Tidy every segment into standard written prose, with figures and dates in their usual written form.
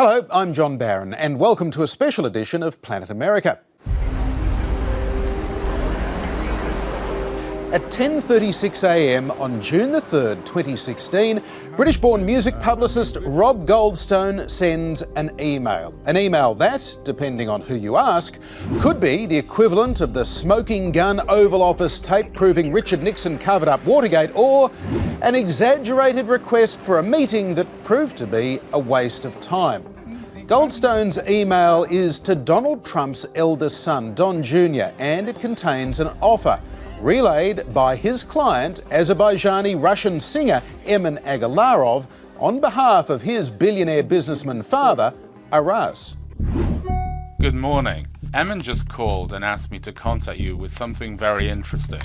Hello, I'm John Barron, and welcome to a special edition of Planet America. At 10:36 a.m. on June the 3rd, 2016, British-born music publicist Rob Goldstone sends an email. An email that, depending on who you ask, could be the equivalent of the smoking gun Oval Office tape proving Richard Nixon covered up Watergate, or an exaggerated request for a meeting that proved to be a waste of time. Goldstone's email is to Donald Trump's eldest son, Don Jr., and it contains an offer relayed by his client, Azerbaijani Russian singer Emin Agalarov, on behalf of his billionaire businessman father, Aras. Good morning. Emin just called and asked me to contact you with something very interesting.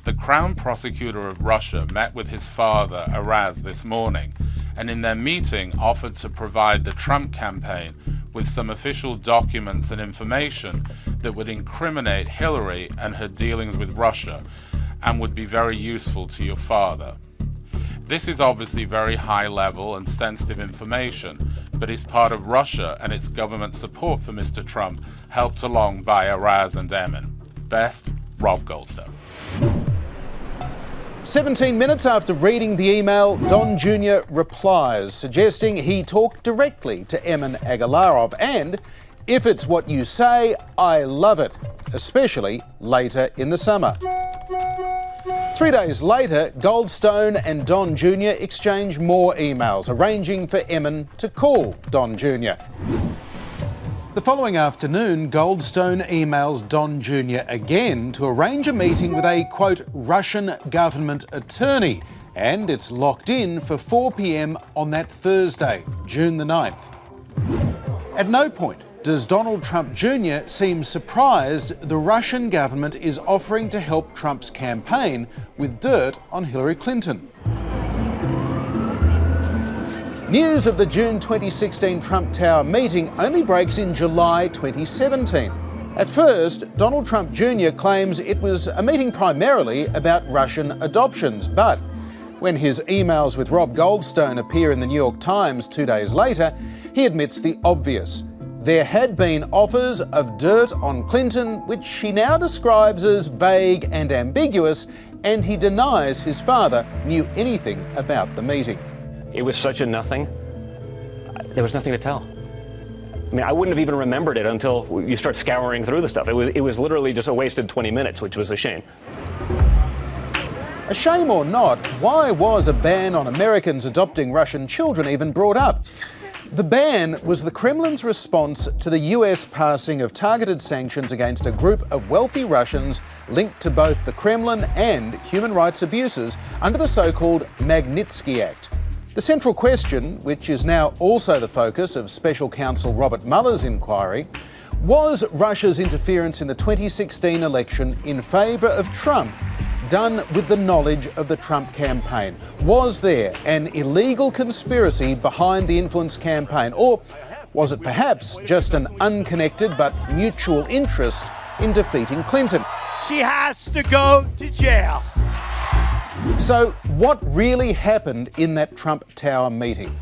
The Crown Prosecutor of Russia met with his father, Aras, this morning, and in their meeting offered to provide the Trump campaign with some official documents and information that would incriminate Hillary and her dealings with Russia and would be very useful to your father. This is obviously very high level and sensitive information, but is part of Russia and its government support for Mr. Trump, helped along by Aras and Emin. Best, Rob Goldstone. 17 minutes after reading the email, Don Jr. replies, suggesting he talked directly to Emin Agalarov, and if it's what you say, I love it, especially later in the summer. 3 days later, Goldstone and Don Jr. exchange more emails, arranging for Emin to call Don Jr. The following afternoon, Goldstone emails Don Jr. again to arrange a meeting with a, quote, Russian government attorney, and it's locked in for 4 p.m. on that Thursday, June the 9th. At no point does Donald Trump Jr. seem surprised the Russian government is offering to help Trump's campaign with dirt on Hillary Clinton. News of the June 2016 Trump Tower meeting only breaks in July 2017. At first, Donald Trump Jr. claims it was a meeting primarily about Russian adoptions, but when his emails with Rob Goldstone appear in the New York Times 2 days later, he admits the obvious. There had been offers of dirt on Clinton, which he now describes as vague and ambiguous, and he denies his father knew anything about the meeting. It was such a nothing. There was nothing to tell. I mean, I wouldn't have even remembered it until you start scouring through the stuff. It was literally just a wasted 20 minutes, which was a shame. A shame or not, why was a ban on Americans adopting Russian children even brought up? The ban was the Kremlin's response to the US passing of targeted sanctions against a group of wealthy Russians linked to both the Kremlin and human rights abuses under the so-called Magnitsky Act. The central question, which is now also the focus of Special Counsel Robert Mueller's inquiry, was Russia's interference in the 2016 election in favour of Trump done with the knowledge of the Trump campaign? Was there an illegal conspiracy behind the influence campaign, or was it perhaps just an unconnected but mutual interest in defeating Clinton? She has to go to jail. So what really happened in that Trump Tower meeting?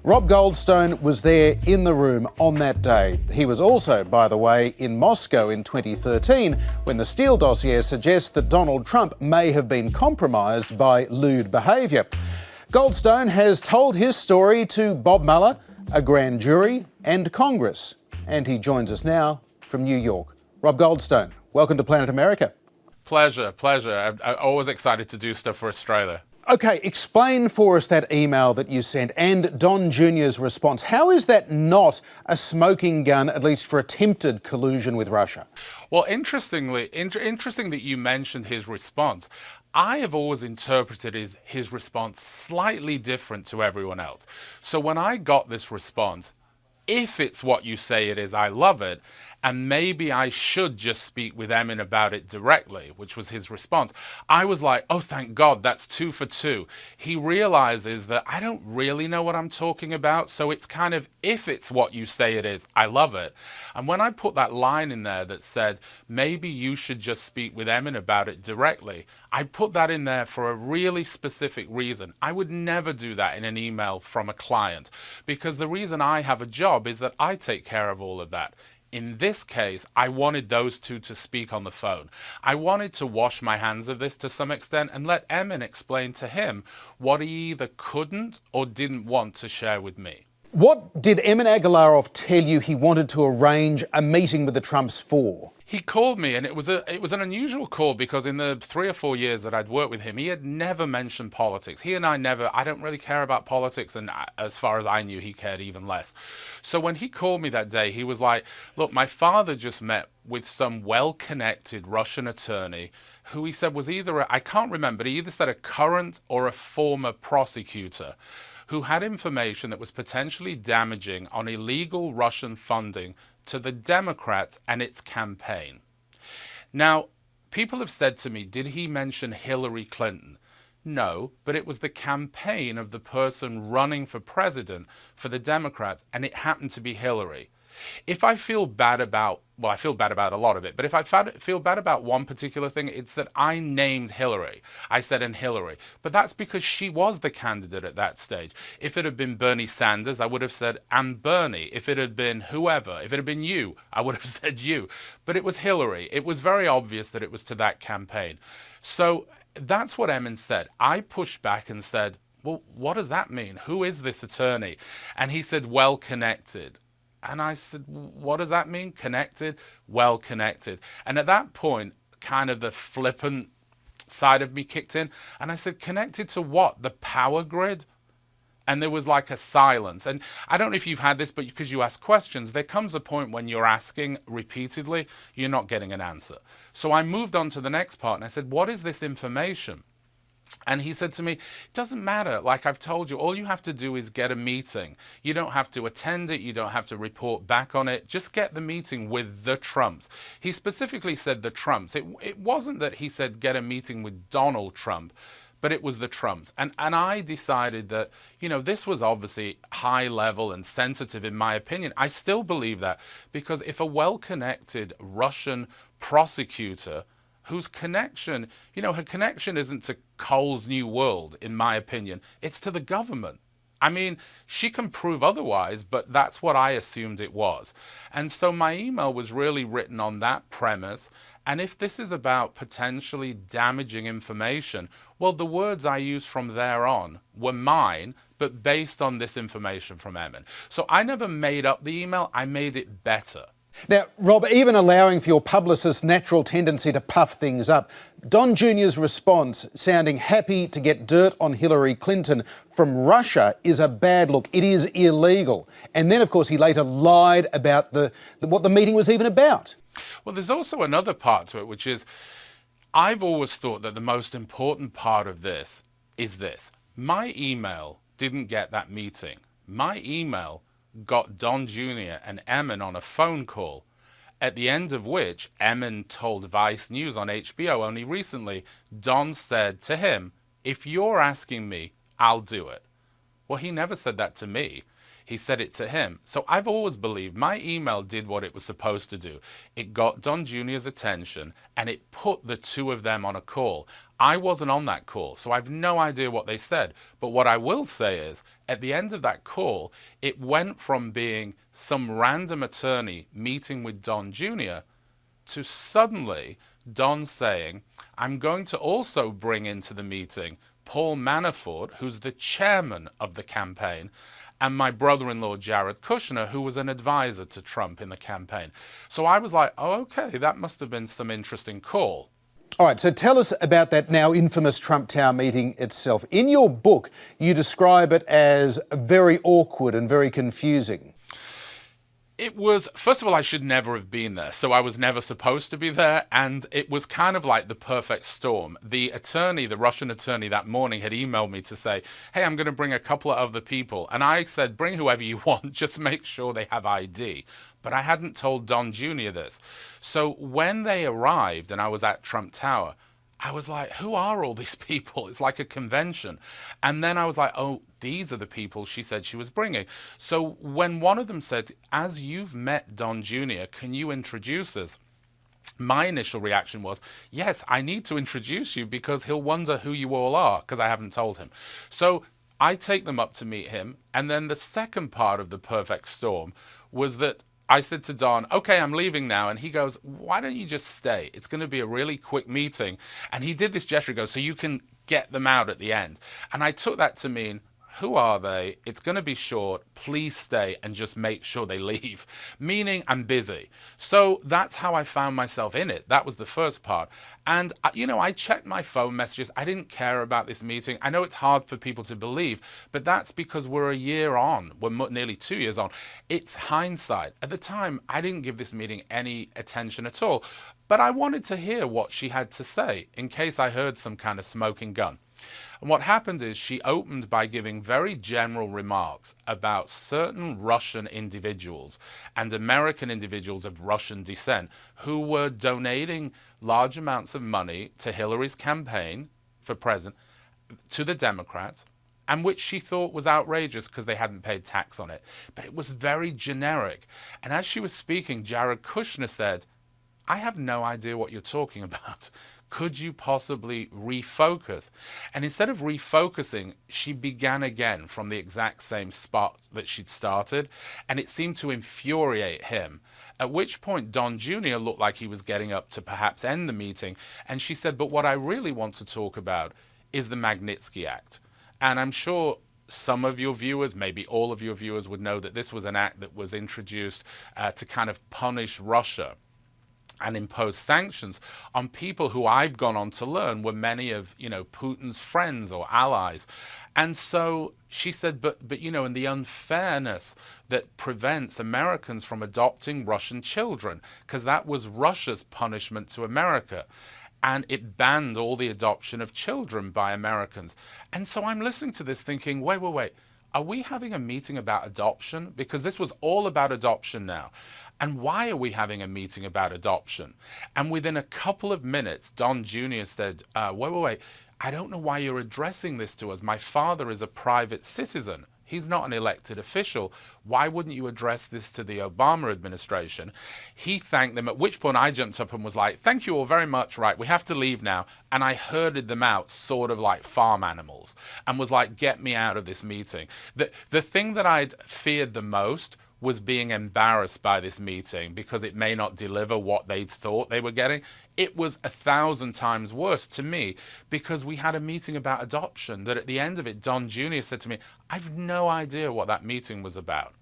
Rob Goldstone was there in the room on that day. He was also, by the way, in Moscow in 2013 when the Steele dossier suggests that Donald Trump may have been compromised by lewd behaviour. Goldstone has told his story to Bob Mueller, a grand jury and Congress. And he joins us now from New York. Rob Goldstone, welcome to Planet America. Pleasure. I'm always excited to do stuff for Australia. OK, explain for us that email that you sent and Don Jr.'s response. How is that not a smoking gun, at least for attempted collusion with Russia? Well, interesting that you mentioned his response. I have always interpreted his response slightly different to everyone else. So when I got this response, if it's what you say it is, I love it. and maybe I should just speak with Emin about it directly, which was his response. I was like, oh, thank God, that's 2 for 2. He realizes that I don't really know what I'm talking about, so it's kind of, if it's what you say it is, I love it. And when I put that line in there that said, maybe you should just speak with Emin about it directly, I put that in there for a really specific reason. I would never do that in an email from a client, because the reason I have a job is that I take care of all of that. In this case, I wanted those two to speak on the phone. I wanted to wash my hands of this to some extent and let Emin explain to him what he either couldn't or didn't want to share with me. What did Emin Agalarov tell you he wanted to arrange a meeting with the Trumps for? He called me, and it was an unusual call because in the 3 or 4 years that I'd worked with him, he had never mentioned politics. He and I don't really care about politics, and as far as I knew, he cared even less. So when he called me that day, he was like, look, my father just met with some well-connected Russian attorney who he said was either, I can't remember, but he either said a current or a former prosecutor, who had information that was potentially damaging on illegal Russian funding to the Democrats and its campaign. Now, people have said to me, did he mention Hillary Clinton? No, but it was the campaign of the person running for president for the Democrats, and it happened to be Hillary. If I feel bad about, well, I feel bad about a lot of it, but if I feel bad about one particular thing, it's that I named Hillary. I said, and Hillary. But that's because she was the candidate at that stage. If it had been Bernie Sanders, I would have said, and Bernie. If it had been whoever, if it had been you, I would have said you. But it was Hillary. It was very obvious that it was to that campaign. So that's what Emin said. I pushed back and said, well, what does that mean? Who is this attorney? And he said, well connected. And I said, what does that mean? Connected? Well connected. And at that point, kind of the flippant side of me kicked in. And I said, connected to what? The power grid? And there was like a silence. And I don't know if you've had this, but because you ask questions, there comes a point when you're asking repeatedly, you're not getting an answer. So I moved on to the next part and I said, what is this information? And he said to me, it doesn't matter. Like I've told you, all you have to do is get a meeting. You don't have to attend it. You don't have to report back on it. Just get the meeting with the Trumps. He specifically said the Trumps. It wasn't that he said get a meeting with Donald Trump, but it was the Trumps. And I decided that, you know, this was obviously high level and sensitive in my opinion. I still believe that because if a well-connected Russian prosecutor whose connection, you know, her connection isn't to Cole's New World, in my opinion, it's to the government. I mean, she can prove otherwise, but that's what I assumed it was. And so my email was really written on that premise. And if this is about potentially damaging information, well, the words I used from there on were mine, but based on this information from Emin. So I never made up the email, I made it better. Now, Rob, even allowing for your publicist's natural tendency to puff things up, Don Jr.'s response, sounding happy to get dirt on Hillary Clinton from Russia, is a bad look. It is illegal. And then, of course, he later lied about what the meeting was even about. Well, there's also another part to it, which is I've always thought that the most important part of this is this. My email didn't get that meeting. My email got Don Jr. and Emin on a phone call, at the end of which Emin told Vice News on HBO only recently, Don said to him, if you're asking me, I'll do it. Well, he never said that to me. He said it to him. So I've always believed my email did what it was supposed to do. It got Don Jr.'s attention and it put the two of them on a call. I wasn't on that call, so I've no idea what they said. But what I will say is, at the end of that call, it went from being some random attorney meeting with Don Jr. to suddenly Don saying, I'm going to also bring into the meeting Paul Manafort, who's the chairman of the campaign, and my brother-in-law, Jared Kushner, who was an advisor to Trump in the campaign. So I was like, oh, okay, that must have been some interesting call. All right, so tell us about that now infamous Trump Tower meeting itself. In your book, you describe it as very awkward and very confusing. It was, first of all, I should never have been there. So I was never supposed to be there. And it was kind of like the perfect storm. The attorney, the Russian attorney that morning had emailed me to say, hey, I'm going to bring a couple of other people. And I said, bring whoever you want, just make sure they have ID. But I hadn't told Don Jr. this. So when they arrived and I was at Trump Tower, I was like, who are all these people? It's like a convention. And then I was like, oh, these are the people she said she was bringing. So when one of them said, as you've met Don Jr., can you introduce us? My initial reaction was, yes, I need to introduce you because he'll wonder who you all are because I haven't told him. So I take them up to meet him. And then the second part of the perfect storm was that I said to Don, okay, I'm leaving now. And he goes, why don't you just stay? It's going to be a really quick meeting. And he did this gesture, he goes, so you can get them out at the end. And I took that to mean, who are they? It's going to be short. Please stay and just make sure they leave. Meaning I'm busy. So that's how I found myself in it. That was the first part. And, I checked my phone messages. I didn't care about this meeting. I know it's hard for people to believe, but that's because we're a year on. We're nearly 2 years on. It's hindsight. At the time, I didn't give this meeting any attention at all. But I wanted to hear what she had to say in case I heard some kind of smoking gun. And what happened is she opened by giving very general remarks about certain Russian individuals and American individuals of Russian descent who were donating large amounts of money to Hillary's campaign for president, to the Democrats, and which she thought was outrageous because they hadn't paid tax on it. But it was very generic. And as she was speaking, Jared Kushner said, I have no idea what you're talking about. Could you possibly refocus? And instead of refocusing, she began again from the exact same spot that she'd started, and it seemed to infuriate him. At which point, Don Jr. looked like he was getting up to perhaps end the meeting, and she said, but what I really want to talk about is the Magnitsky Act. And I'm sure some of your viewers, maybe all of your viewers, would know that this was an act that was introduced to kind of punish Russia and impose sanctions on people who I've gone on to learn were many of, Putin's friends or allies. And so she said, but in the unfairness that prevents Americans from adopting Russian children, because that was Russia's punishment to America. And it banned all the adoption of children by Americans. And so I'm listening to this thinking, wait. Are we having a meeting about adoption? Because this was all about adoption now. And why are we having a meeting about adoption? And within a couple of minutes, Don Jr. said, wait. I don't know why you're addressing this to us. My father is a private citizen. He's not an elected official. Why wouldn't you address this to the Obama administration? He thanked them, at which point I jumped up and was like, thank you all very much. Right, we have to leave now. And I herded them out sort of like farm animals and was like, get me out of this meeting. The thing that I'd feared the most was being embarrassed by this meeting because it may not deliver what they thought they were getting. It was 1,000 times worse to me because we had a meeting about adoption that at the end of it, Don Jr. said to me, I've no idea what that meeting was about.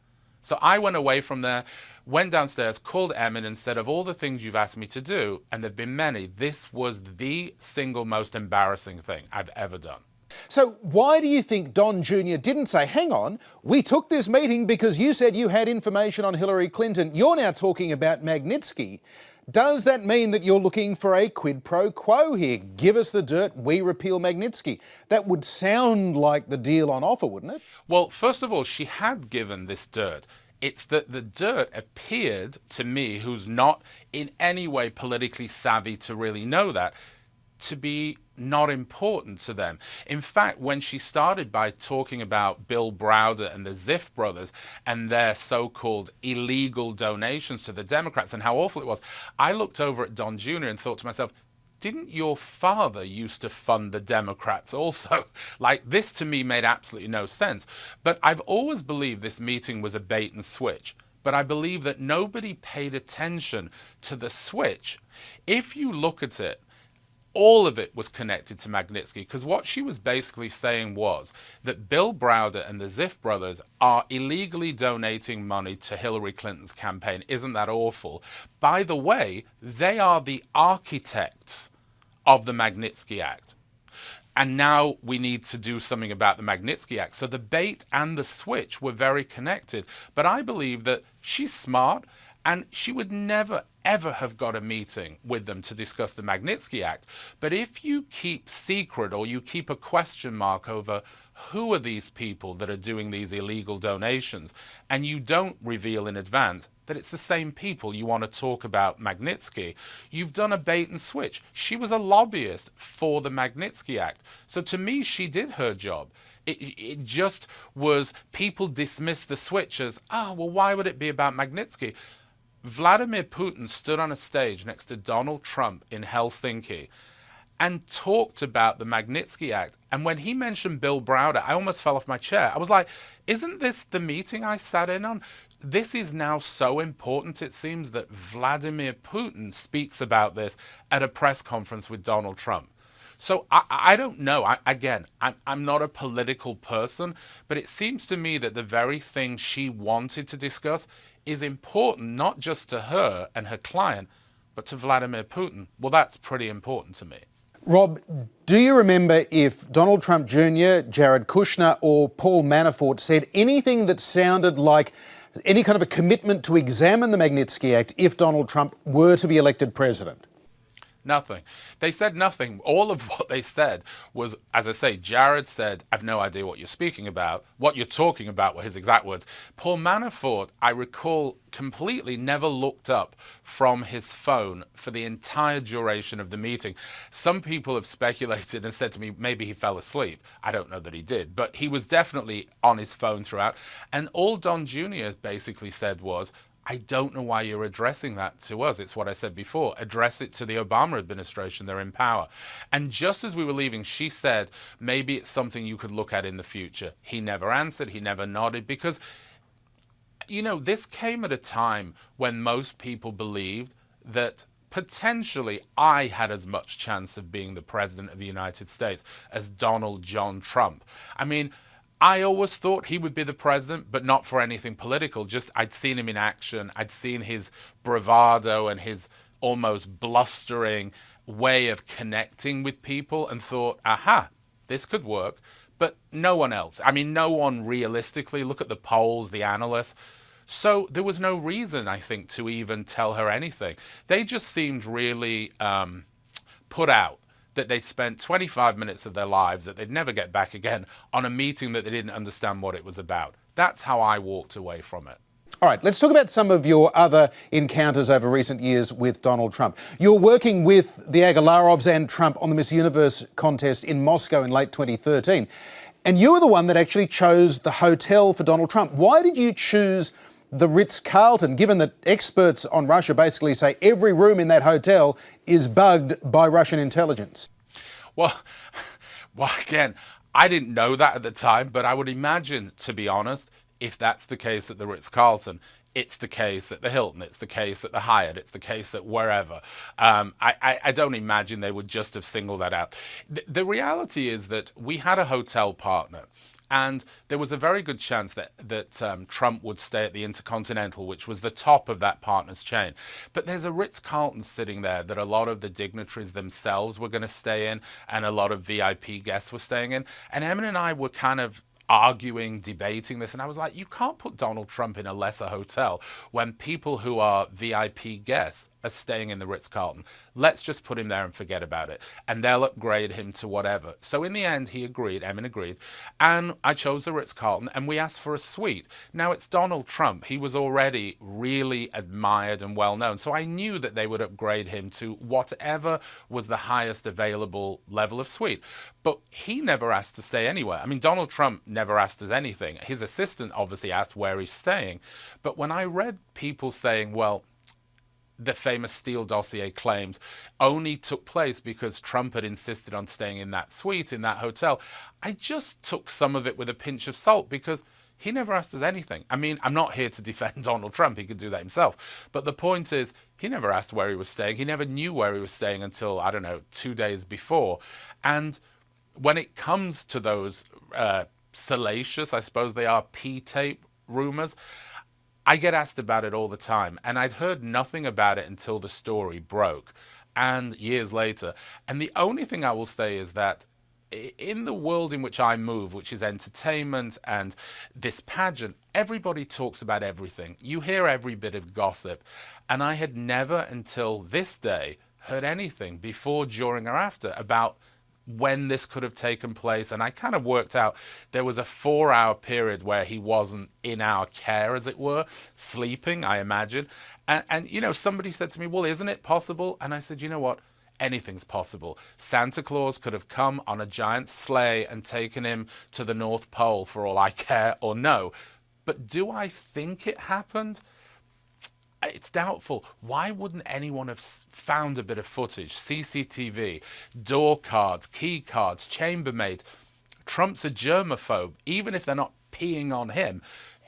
So I went away from there, went downstairs, called Emin and said, of all the things you've asked me to do, and there've been many, this was the single most embarrassing thing I've ever done. So why do you think Don Jr. didn't say, hang on, we took this meeting because you said you had information on Hillary Clinton. You're now talking about Magnitsky. Does that mean that you're looking for a quid pro quo here? Give us the dirt, we repeal Magnitsky. That would sound like the deal on offer, wouldn't it? Well, first of all, she had given this dirt. It's that the dirt appeared to me, who's not in any way politically savvy to really know that, to be not important to them. In fact, when she started by talking about Bill Browder and the Ziff brothers and their so-called illegal donations to the Democrats and how awful it was, I looked over at Don Jr. and thought to myself, didn't your father used to fund the Democrats also? Like, this to me made absolutely no sense. But I've always believed this meeting was a bait and switch. But I believe that nobody paid attention to the switch. If you look at it, all of it was connected to Magnitsky, because what she was basically saying was that Bill Browder and the Ziff brothers are illegally donating money to Hillary Clinton's campaign. Isn't that awful? By the way, they are the architects of the Magnitsky Act. And now we need to do something about the Magnitsky Act. So the bait and the switch were very connected. But I believe that she's smart, and she would never, ever have got a meeting with them to discuss the Magnitsky Act. But if you keep secret, or you keep a question mark over who are these people that are doing these illegal donations, and you don't reveal in advance that it's the same people you want to talk about Magnitsky, you've done a bait and switch. She was a lobbyist for the Magnitsky Act. So to me, she did her job. It just was, people dismissed the switch as, well, why would it be about Magnitsky? Vladimir Putin stood on a stage next to Donald Trump in Helsinki and talked about the Magnitsky Act. And when he mentioned Bill Browder, I almost fell off my chair. I was like, isn't this the meeting I sat in on? This is now so important, it seems, that Vladimir Putin speaks about this at a press conference with Donald Trump. So I don't know. I'm not a political person, but it seems to me that the very thing she wanted to discuss is important, not just to her and her client, but to Vladimir Putin. Well, that's pretty important to me. Rob, do you remember if Donald Trump Jr., Jared Kushner or Paul Manafort said anything that sounded like any kind of a commitment to examine the Magnitsky Act if Donald Trump were to be elected president? Nothing. They said nothing. All of what they said was, as I say, Jared said, I've no idea what you're speaking about. What you're talking about were his exact words. Paul Manafort, I recall, completely never looked up from his phone for the entire duration of the meeting. Some people have speculated and said to me, maybe he fell asleep. I don't know that he did, but he was definitely on his phone throughout. And all Don Jr. basically said was, I don't know why you're addressing that to us. It's what I said before. Address it to the Obama administration. They're in power. And just as we were leaving, she said, maybe it's something you could look at in the future. He never answered. He never nodded because, you know, this came at a time when most people believed that potentially I had as much chance of being the president of the United States as Donald John Trump. I mean, I always thought he would be the president, but not for anything political. Just I'd seen him in action. I'd seen his bravado and his almost blustering way of connecting with people and thought, aha, this could work. But no one else. I mean, no one realistically. Look at the polls, the analysts. So there was no reason, I think, to even tell her anything. They just seemed really put out that they'd spent 25 minutes of their lives that they'd never get back again on a meeting that they didn't understand what it was about. That's how I walked away from it. All right, let's talk about some of your other encounters over recent years with Donald Trump. You're working with the Agalarovs and Trump on the Miss Universe contest in Moscow in late 2013. And you were the one that actually chose the hotel for Donald Trump. Why did you choose the Ritz-Carlton, given that experts on Russia basically say every room in that hotel is bugged by Russian intelligence? Well, again, I didn't know that at the time, but I would imagine, to be honest, if that's the case at the Ritz-Carlton, it's the case at the Hilton, it's the case at the Hyatt, it's the case at wherever. I don't imagine they would just have singled that out. The reality is that we had a hotel partner, and there was a very good chance that Trump would stay at the Intercontinental, which was the top of that partner's chain. But there's a Ritz-Carlton sitting there that a lot of the dignitaries themselves were going to stay in, and a lot of VIP guests were staying in. And Emin and I were kind of arguing, debating this, and I was like, you can't put Donald Trump in a lesser hotel when people who are VIP guests are staying in the Ritz-Carlton. Let's just put him there and forget about it, and they'll upgrade him to whatever. So in the end, he agreed, Emin agreed, and I chose the Ritz-Carlton, and we asked for a suite. Now, it's Donald Trump. He was already really admired and well-known, so I knew that they would upgrade him to whatever was the highest available level of suite. But he never asked to stay anywhere. I mean, Donald Trump never asked us anything. His assistant obviously asked where he's staying. But when I read people saying, well, the famous Steele dossier claims only took place because Trump had insisted on staying in that suite, in that hotel, I just took some of it with a pinch of salt because he never asked us anything. I mean, I'm not here to defend Donald Trump. He could do that himself. But the point is, he never asked where he was staying. He never knew where he was staying until, I don't know, 2 days before. And when it comes to those salacious, I suppose they are, P-tape rumors, I get asked about it all the time, and I'd heard nothing about it until the story broke, and years later. And the only thing I will say is that in the world in which I move, which is entertainment and this pageant, everybody talks about everything. You hear every bit of gossip. And I had never until this day heard anything before, during, or after about when this could have taken place. And I kind of worked out there was a 4-hour period where he wasn't in our care, as it were, sleeping, I imagine. And you know, somebody said to me, well, isn't it possible? And I said, you know what? Anything's possible. Santa Claus could have come on a giant sleigh and taken him to the North Pole, for all I care or know. But do I think it happened? It's doubtful. Why wouldn't anyone have found a bit of footage? CCTV, door cards, key cards, chambermaid. Trump's a germaphobe. Even if they're not peeing on him,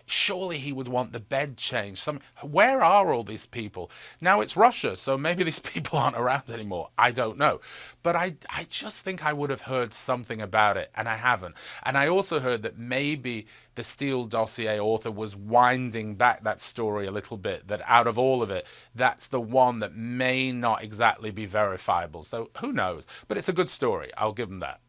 surely he would want the bed changed. Where are all these people? Now it's Russia, so maybe these people aren't around anymore. I don't know. But I just think I would have heard something about it, and I haven't. And I also heard that maybe the Steele dossier author was winding back that story a little bit, that out of all of it, that's the one that may not exactly be verifiable. So who knows? But it's a good story. I'll give them that.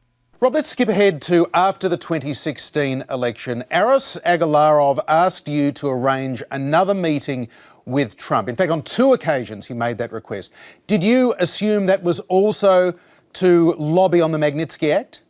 Rob, let's skip ahead to after the 2016 election. Aras Agalarov asked you to arrange another meeting with Trump. In fact, on 2 occasions he made that request. Did you assume that was also to lobby on the Magnitsky Act?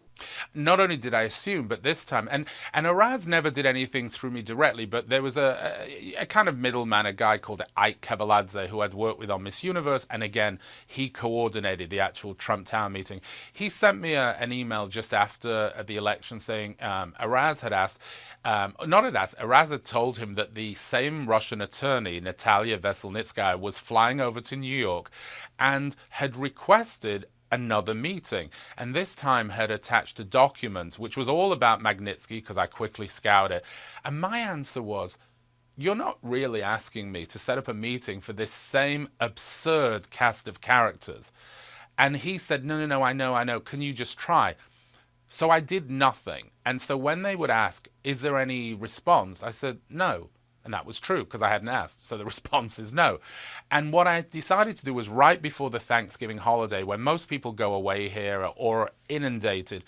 Not only did I assume, but this time, and Aras never did anything through me directly, but there was a kind of middleman, a guy called Ike Kavaladze, who I'd worked with on Miss Universe, and again, he coordinated the actual Trump Tower meeting. He sent me an email just after the election saying Aras had asked, Aras had told him that the same Russian attorney, Natalia Veselnitskaya, was flying over to New York and had requested another meeting, and this time had attached a document which was all about Magnitsky, because I quickly scoured it. And my answer was, you're not really asking me to set up a meeting for this same absurd cast of characters. And he said, no, I know, can you just try? So I did nothing. And so when they would ask, is there any response? I said, no. And that was true, because I hadn't asked. So the response is no. And what I decided to do was right before the Thanksgiving holiday, when most people go away here or are inundated,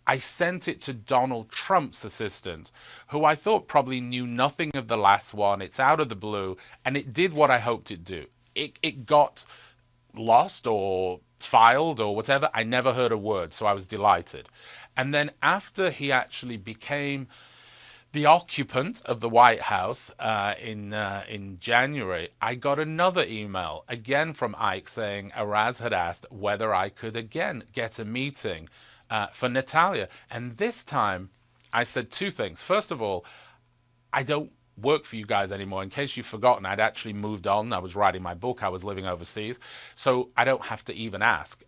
I sent it to Donald Trump's assistant, who I thought probably knew nothing of the last one. It's out of the blue. And it did what I hoped it'd do. It got lost or filed or whatever. I never heard a word, so I was delighted. And then after he actually became the occupant of the White House in January, I got another email, again from Ike, saying Aras had asked whether I could again get a meeting for Natalia. And this time, I said 2 things. First of all, I don't work for you guys anymore. In case you've forgotten, I'd actually moved on. I was writing my book. I was living overseas. So I don't have to even ask.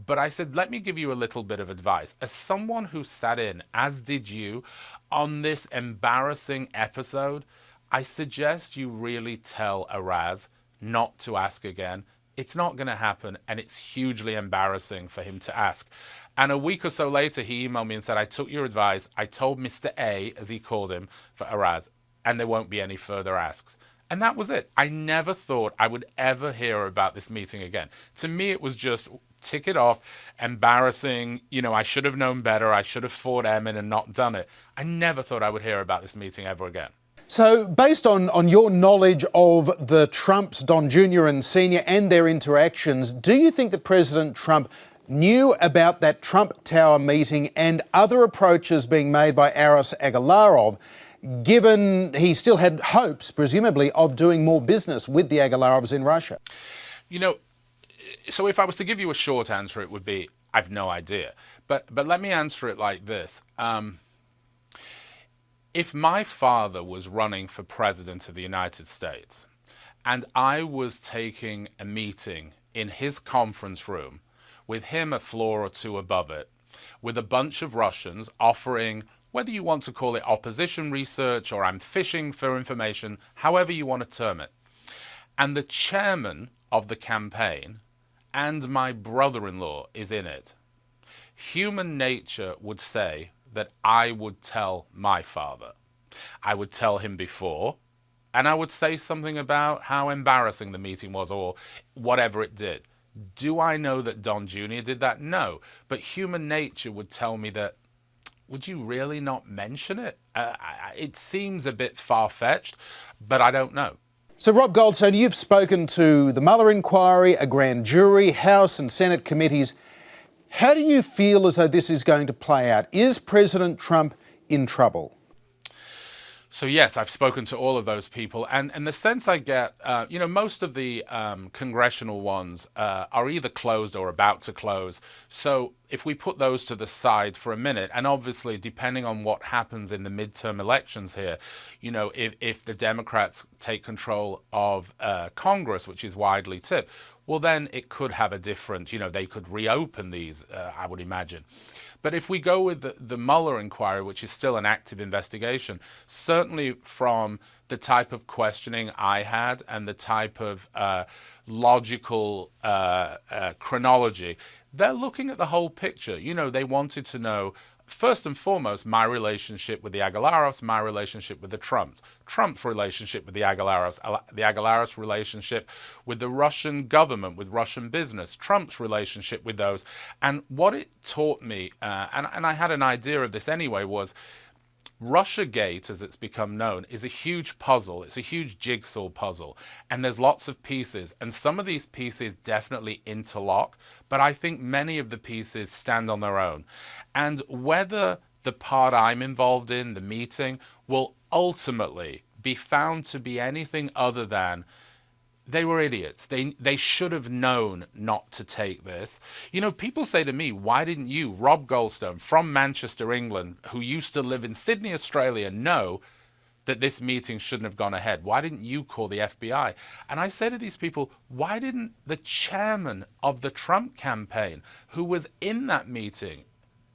But I said, let me give you a little bit of advice. As someone who sat in, as did you, on this embarrassing episode, I suggest you really tell Aras not to ask again. It's not going to happen, and it's hugely embarrassing for him to ask. And a week or so later, he emailed me and said, I took your advice. I told Mr. A, as he called him, for Aras, and there won't be any further asks. And that was it. I never thought I would ever hear about this meeting again. To me, it was just tick it off, embarrassing. You know, I should have known better. I should have fought Emin and not done it. I never thought I would hear about this meeting ever again. So based on your knowledge of the Trumps, Don Jr. and Sr. and their interactions, do you think that President Trump knew about that Trump Tower meeting and other approaches being made by Aras Agalarov, given he still had hopes, presumably, of doing more business with the Agalarovs in Russia? You know, so if I was to give you a short answer, it would be, I've no idea. But let me answer it like this. If my father was running for president of the United States and I was taking a meeting in his conference room with him a floor or 2 above it, with a bunch of Russians offering, whether you want to call it opposition research or I'm fishing for information, however you want to term it, and the chairman of the campaign and my brother-in-law is in it, human nature would say that I would tell my father. I would tell him before, and I would say something about how embarrassing the meeting was or whatever it did. Do I know that Don Jr. did that? No. But human nature would tell me that, would you really not mention it? It seems a bit far-fetched, but I don't know. So, Rob Goldstone, you've spoken to the Mueller inquiry, a grand jury, House and Senate committees. How do you feel as though this is going to play out? Is President Trump in trouble? So yes, I've spoken to all of those people, and the sense I get, most of the congressional ones are either closed or about to close. So if we put those to the side for a minute, and obviously depending on what happens in the midterm elections here, if the Democrats take control of Congress, which is widely tipped, well then it could have a different, they could reopen these, I would imagine. But if we go with the Mueller inquiry, which is still an active investigation, certainly from the type of questioning I had and the type of logical chronology, they're looking at the whole picture. They wanted to know, first and foremost, my relationship with the Agalarovs, my relationship with the Trumps, Trump's relationship with the Agalarovs' relationship with the Russian government, with Russian business, Trump's relationship with those. And what it taught me, and I had an idea of this anyway, was Russiagate, as it's become known, is a huge puzzle. It's a huge jigsaw puzzle, and there's lots of pieces, and some of these pieces definitely interlock, but I think many of the pieces stand on their own. And whether the part I'm involved in, the meeting, will ultimately be found to be anything other than they were idiots. They should have known not to take this. People say to me, why didn't you, Rob Goldstone, from Manchester, England, who used to live in Sydney, Australia, know that this meeting shouldn't have gone ahead? Why didn't you call the FBI? And I say to these people, why didn't the chairman of the Trump campaign, who was in that meeting,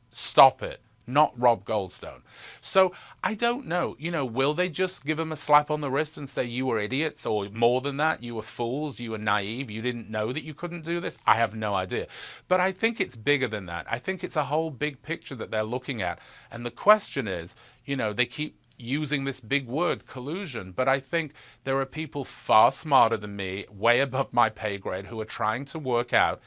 stop it? Not Rob Goldstone. So I don't know, will they just give him a slap on the wrist and say you were idiots, or more than that, you were fools, you were naive, you didn't know that you couldn't do this? I have no idea. But I think it's bigger than that. I think it's a whole big picture that they're looking at. And the question is, they keep using this big word, collusion, but I think there are people far smarter than me, way above my pay grade, who are trying to work out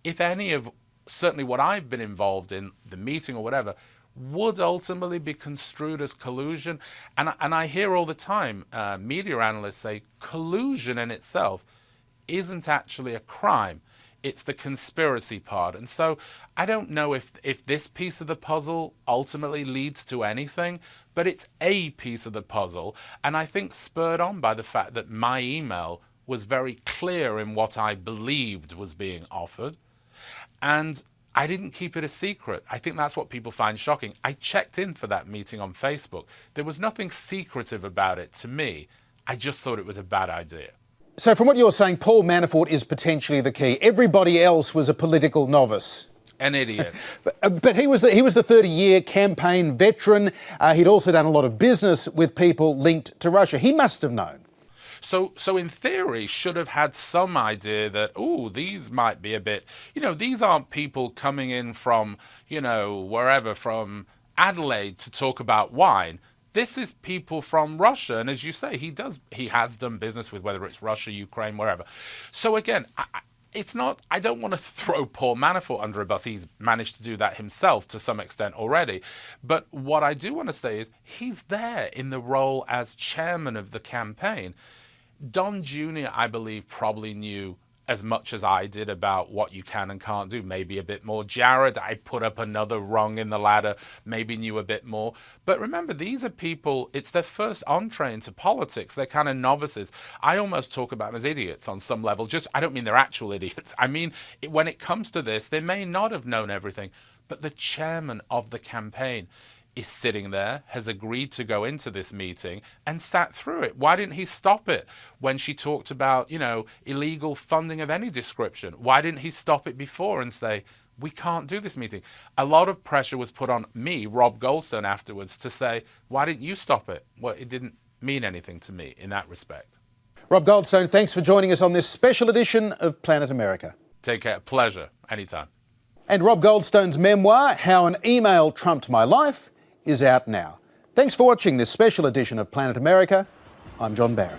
if any of, certainly what I've been involved in, the meeting or whatever, would ultimately be construed as collusion. And I hear all the time media analysts say collusion in itself isn't actually a crime. It's the conspiracy part. And so I don't know if this piece of the puzzle ultimately leads to anything, but it's a piece of the puzzle. And I think spurred on by the fact that my email was very clear in what I believed was being offered. And I didn't keep it a secret. I think that's what people find shocking. I checked in for that meeting on Facebook. There was nothing secretive about it to me. I just thought it was a bad idea. So from what you're saying, Paul Manafort is potentially the key. Everybody else was a political novice. An idiot. But he was the 30-year campaign veteran. He'd also done a lot of business with people linked to Russia. He must have known. So in theory, should have had some idea that, these might be a bit, these aren't people coming in from, wherever, from Adelaide to talk about wine. This is people from Russia. And as you say, he has done business with, whether it's Russia, Ukraine, wherever. So again, I don't want to throw Paul Manafort under a bus. He's managed to do that himself to some extent already. But what I do want to say is he's there in the role as chairman of the campaign. Don Jr., I believe, probably knew as much as I did about what you can and can't do, maybe a bit more. Jared, I put up another rung in the ladder, maybe knew a bit more. But remember, these are people, it's their first entree into politics. They're kind of novices. I almost talk about them as idiots on some level. I don't mean they're actual idiots. I mean, when it comes to this, they may not have known everything, but the chairman of the campaign is sitting there, has agreed to go into this meeting and sat through it. Why didn't he stop it when she talked about, illegal funding of any description? Why didn't he stop it before and say, we can't do this meeting? A lot of pressure was put on me, Rob Goldstone, afterwards to say, why didn't you stop it? Well, it didn't mean anything to me in that respect. Rob Goldstone, thanks for joining us on this special edition of Planet America. Take care. Pleasure. Anytime. And Rob Goldstone's memoir, How an Email Trumped My Life, is out now. Thanks for watching this special edition of Planet America. I'm John Barrett.